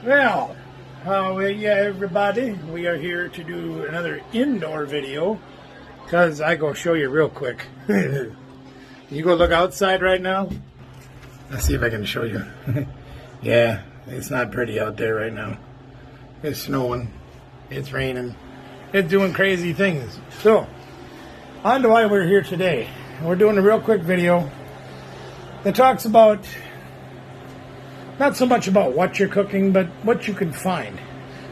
Well, yeah, everybody, we are here to do another indoor video because I go show you real quick. You go look outside right now. Let's see if I can show you. Yeah, it's not pretty out there right now. It's snowing. It's raining. It's doing crazy things. So, on to why we're here today. We're doing a real quick video that talks about not so much about what you're cooking, but what you can find.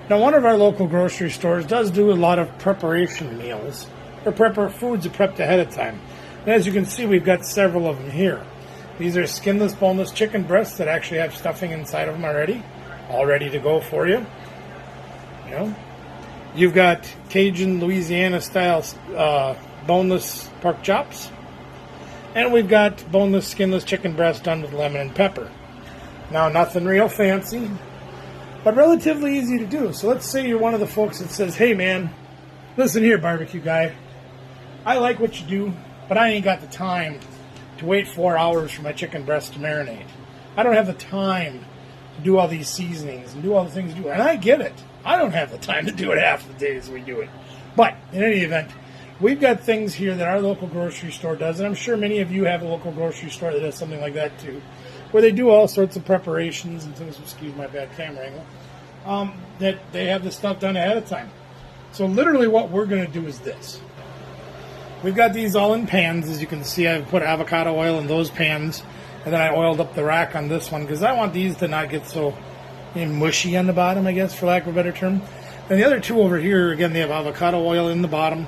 Now, one of our local grocery stores does do a lot of preparation meals, or foods are prepped ahead of time. And as you can see, we've got several of them here. These are skinless, boneless chicken breasts that actually have stuffing inside of them already, all ready to go for you. You know, you've got Cajun, Louisiana-style boneless pork chops, and we've got boneless, skinless chicken breast done with lemon and pepper. Now, nothing real fancy, but relatively easy to do. So let's say you're one of the folks that says, hey man, listen here, barbecue guy, I like what you do, but I ain't got the time to wait 4 hours for my chicken breast to marinate. I don't have the time to do all these seasonings and do all the things you do. And I get it. I don't have the time to do it half the days we do it. But in any event, we've got things here that our local grocery store does, and I'm sure many of you have a local grocery store that does something like that too, where they do all sorts of preparations and things, excuse my bad camera angle, that they have this stuff done ahead of time. So literally what we're going to do is this. We've got these all in pans. As you can see, I've put avocado oil in those pans, and then I oiled up the rack on this one because I want these to not get so mushy on the bottom, I guess, for lack of a better term. And the other two over here, again, they have avocado oil in the bottom.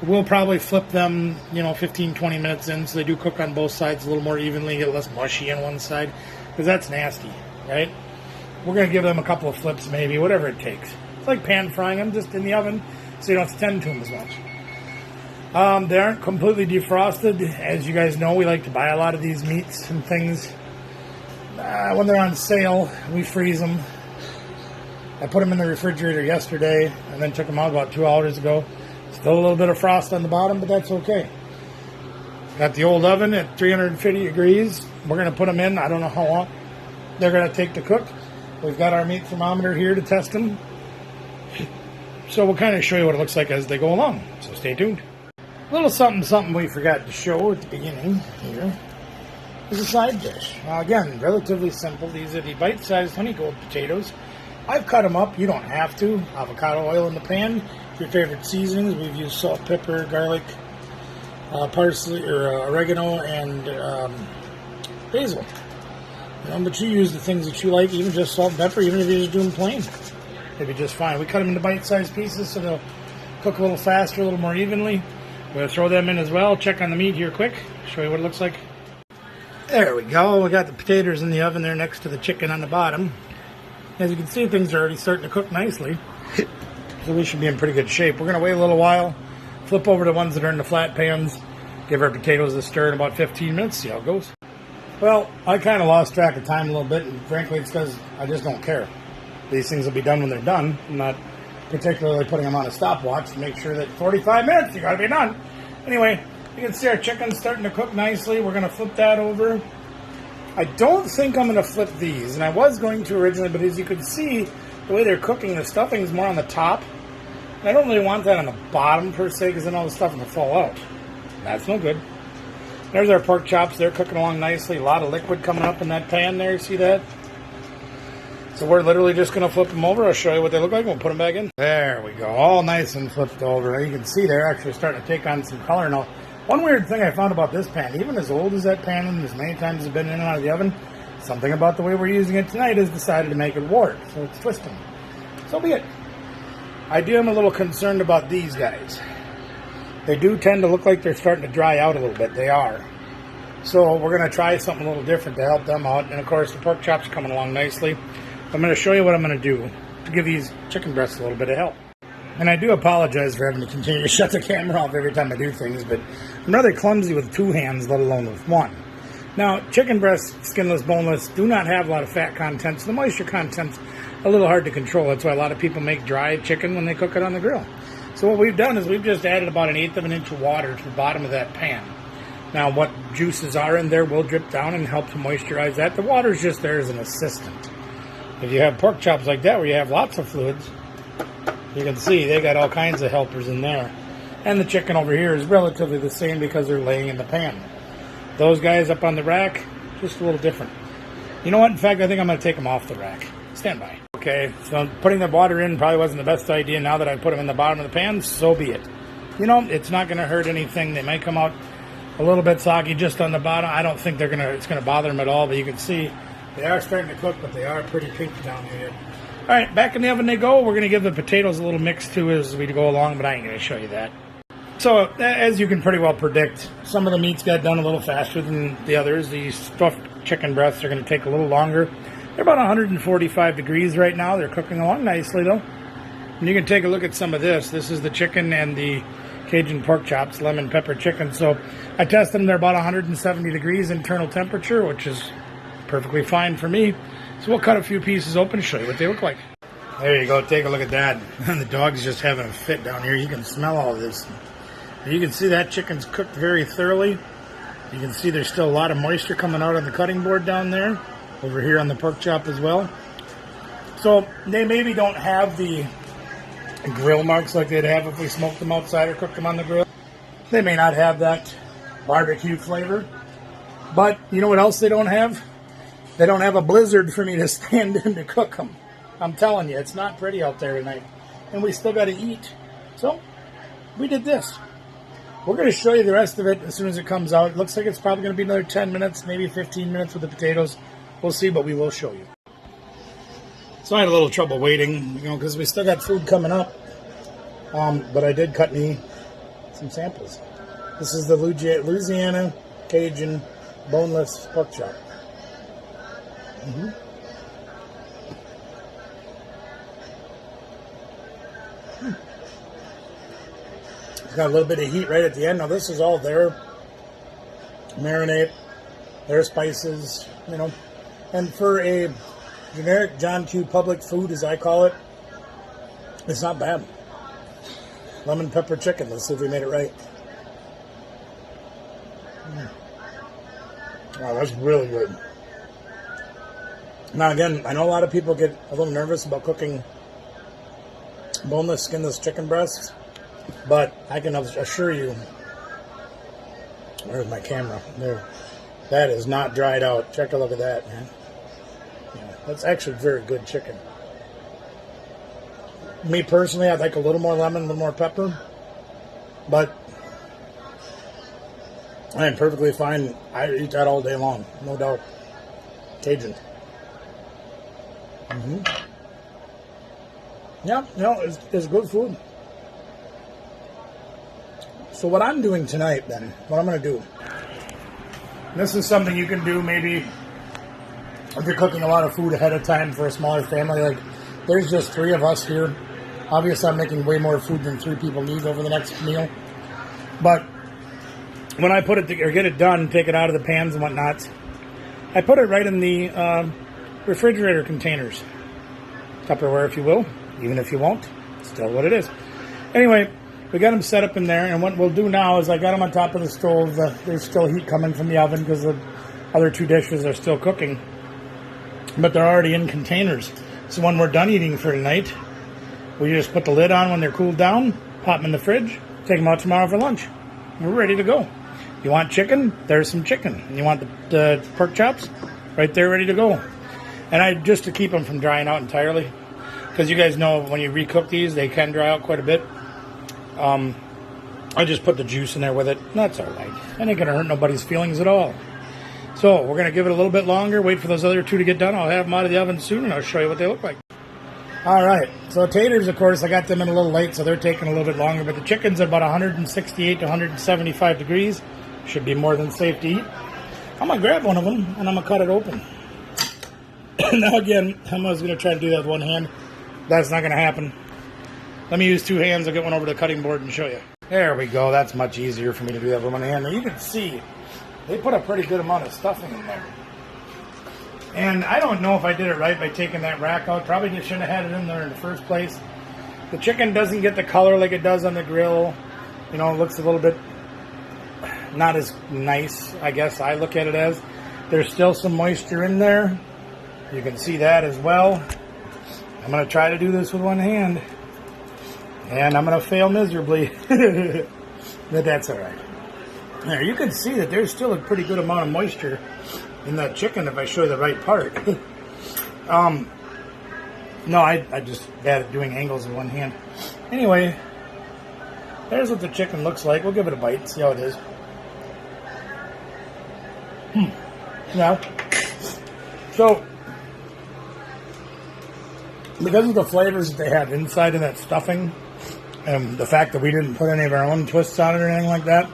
We'll probably flip them, 15, 20 minutes in, so they do cook on both sides a little more evenly, get less mushy on one side, because that's nasty, right? We're going to give them a couple of flips, maybe, whatever it takes. It's like pan frying them just in the oven, so you don't have to tend to them as much. They aren't completely defrosted. As you guys know, we like to buy a lot of these meats and things. When they're on sale, we freeze them. I put them in the refrigerator yesterday, and then took them out about 2 hours ago. Still a little bit of frost on the bottom, but that's okay. Got the old oven at 350 degrees. We're going to put them in. I don't know how long they're going to take to cook. We've got our meat thermometer here to test them. So we'll kind of show you what it looks like as they go along. So stay tuned. A little something we forgot to show at the beginning here is a side dish. Now again, relatively simple. These are the bite-sized honey gold potatoes. I've cut them up. You don't have to. Avocado oil in the pan. Your favorite seasonings. We've used salt, pepper, garlic, parsley, or oregano, and basil. But you use the things that you like, even just salt and pepper, even if you just do them plain. They'd be just fine. We cut them into bite-sized pieces so they'll cook a little faster, a little more evenly. We're going to throw them in as well. Check on the meat here quick. Show you what it looks like. There we go. We got the potatoes in the oven there next to the chicken on the bottom. As you can see, things are already starting to cook nicely. So we should be in pretty good shape. We're going to wait a little while, flip over to ones that are in the flat pans, give our potatoes a stir in about 15 minutes, see how it goes. Well, I kind of lost track of time a little bit, and frankly it's because I just don't care. These things will be done when they're done. I'm not particularly putting them on a stopwatch to make sure that 45 minutes, you got to be done. Anyway, you can see our chicken's starting to cook nicely. We're going to flip that over. I don't think I'm going to flip these, and I was going to originally, but as you can see, the way they're cooking, the stuffing's more on the top. I don't really want that on the bottom per se, because then all the stuff will fall out. That's no good. There's our pork chops. They're cooking along nicely. A lot of liquid coming up in that pan there. See that? So we're literally just going to flip them over. I'll show you what they look like. We'll put them back in. There we go. All nice and flipped over. You can see they're actually starting to take on some color now. One weird thing I found about this pan, even as old as that pan and as many times it's been in and out of the oven, something about the way we're using it tonight has decided to make it warp. So it's twisting. So be it. I am a little concerned about these guys. They do tend to look like they're starting to dry out a little bit. They are. So we're going to try something a little different to help them out. And of course, the pork chops are coming along nicely. I'm going to show you what I'm going to do to give these chicken breasts a little bit of help. And I do apologize for having to continue to shut the camera off every time I do things, but I'm rather clumsy with two hands, let alone with one. Now, chicken breasts, skinless, boneless, do not have a lot of fat content, so the moisture content's a little hard to control. That's why a lot of people make dry chicken when they cook it on the grill. So what we've done is we've just added about 1/8 of an inch of water to the bottom of that pan. Now, what juices are in there will drip down and help to moisturize that. The water's just there as an assistant. If you have pork chops like that where you have lots of fluids, you can see they got all kinds of helpers in there. And the chicken over here is relatively the same because they're laying in the pan. Those guys up on the rack, just a little different. You know what? In fact, I think I'm going to take them off the rack. Stand by. Okay, so putting the water in probably wasn't the best idea. Now that I put them in the bottom of the pan, so be it. You know, it's not going to hurt anything. They might come out a little bit soggy just on the bottom. I don't think it's going to bother them at all, but you can see they are starting to cook, but they are pretty pink down here. All right, back in the oven they go. We're going to give the potatoes a little mix too as we go along, but I ain't going to show you that. So, as you can pretty well predict, some of the meats got done a little faster than the others. These stuffed chicken breasts are going to take a little longer. They're about 145 degrees right now. They're cooking along nicely, though. And you can take a look at some of this. This is the chicken and the Cajun pork chops, lemon pepper chicken. So, I tested them. They're about 170 degrees internal temperature, which is perfectly fine for me. So, we'll cut a few pieces open and show you what they look like. There you go. Take a look at that. The dog's just having a fit down here. You can smell all this. You can see that chicken's cooked very thoroughly. You can see there's still a lot of moisture coming out on the cutting board down there. Over here on the pork chop as well. So they maybe don't have the grill marks like they'd have if we smoked them outside or cooked them on the grill. They may not have that barbecue flavor. But you know what else they don't have? They don't have a blizzard for me to stand in to cook them. I'm telling you, it's not pretty out there tonight. And we still got to eat. So we did this. We're going to show you the rest of it as soon as it comes out. It looks like it's probably going to be another 10 minutes, maybe 15 minutes with the potatoes. We'll see, but we will show you. So I had a little trouble waiting, because we still got food coming up. But I did cut me some samples. This is the Louisiana Cajun boneless pork chop. It's got a little bit of heat right at the end. Now this is all their marinade, their spices, And for a generic John Q. Public food, as I call it, it's not bad. Lemon pepper chicken. Let's see if we made it right. Wow, that's really good. Now again, I know a lot of people get a little nervous about cooking boneless, skinless chicken breasts, but I can assure you, where's my camera? There. That is not dried out. Check a look at that, man. Yeah, that's actually very good chicken. Me personally, I'd like a little more lemon, a little more pepper, but I am perfectly fine. I eat that all day long, no doubt. Cajun. Yeah, it's good food. So what I'm doing tonight, then, what I'm going to do, this is something you can do maybe if you're cooking a lot of food ahead of time for a smaller family. Like, there's just 3 of us here. Obviously, I'm making way more food than 3 people need over the next meal. But when I put it or get it done, take it out of the pans and whatnot, I put it right in the refrigerator containers. Tupperware, if you will. Even if you won't, still what it is. Anyway, we got them set up in there, and what we'll do now is I got them on top of the stove. There's still heat coming from the oven because the other 2 dishes are still cooking. But they're already in containers. So when we're done eating for tonight, we just put the lid on when they're cooled down, pop them in the fridge, take them out tomorrow for lunch. We're ready to go. You want chicken? There's some chicken. You want the pork chops? Right there, ready to go. And just to keep them from drying out entirely, because you guys know when you recook these, they can dry out quite a bit. I just put the juice in there with it. That's all right. That ain't going to hurt nobody's feelings at all. So we're going to give it a little bit longer, wait for those other 2 to get done. I'll have them out of the oven soon, and I'll show you what they look like. All right. So taters, of course, I got them in a little late, so they're taking a little bit longer. But the chicken's at about 168 to 175 degrees. Should be more than safe to eat. I'm going to grab one of them, and I'm going to cut it open. Now, again, I'm going to try to do that with one hand. That's not going to happen. Let me use 2 hands. I'll get one over to the cutting board and show you. There we go. That's much easier for me to do that with one hand. Now, you can see they put a pretty good amount of stuffing in there. And I don't know if I did it right by taking that rack out. Probably just shouldn't have had it in there in the first place. The chicken doesn't get the color like it does on the grill. It looks a little bit not as nice, I guess I look at it as. There's still some moisture in there. You can see that as well. I'm going to try to do this with one hand. And I'm going to fail miserably. But that's all right. There, you can see that there's still a pretty good amount of moisture in that chicken if I show you the right part. No, I just bad at doing angles with one hand. Anyway, there's what the chicken looks like. We'll give it a bite, see how it is. Now, so, because of the flavors that they have inside of that stuffing, and the fact that we didn't put any of our own twists on it or anything like that,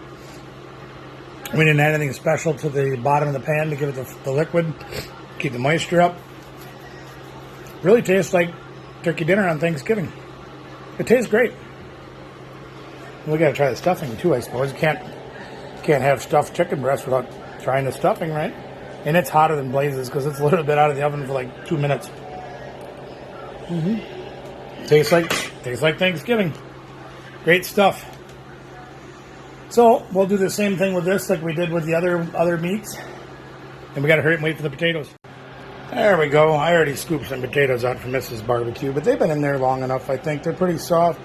we didn't add anything special to the bottom of the pan to give it the liquid, keep the moisture up. Really tastes like turkey dinner on Thanksgiving. It tastes great. We got to try the stuffing too, I suppose. You can't have stuffed chicken breast without trying the stuffing, right? And it's hotter than blazes because it's a little bit out of the oven for like 2 minutes. Tastes like Thanksgiving. Great stuff. So we'll do the same thing with this like we did with the other meats. And we got to hurry and wait for the potatoes. There we go. I already scooped some potatoes out from Mrs. Barbecue, but they've been in there long enough, I think. They're pretty soft.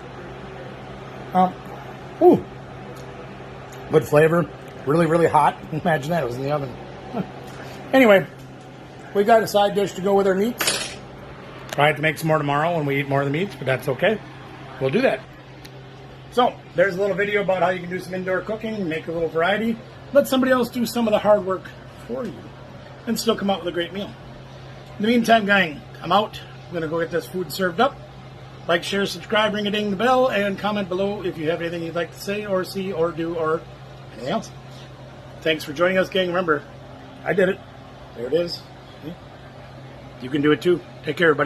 Ooh. Good flavor. Really, really hot. Imagine that. It was in the oven. Anyway, we got a side dish to go with our meats. Probably have to make some more tomorrow when we eat more of the meats, but that's okay. We'll do that. So, there's a little video about how you can do some indoor cooking, make a little variety, let somebody else do some of the hard work for you, and still come out with a great meal. In the meantime, gang, I'm out. I'm going to go get this food served up. Like, share, subscribe, ring a ding the bell, and comment below if you have anything you'd like to say or see or do or anything else. Thanks for joining us, gang. Remember, I did it. There it is. You can do it too. Take care, everybody.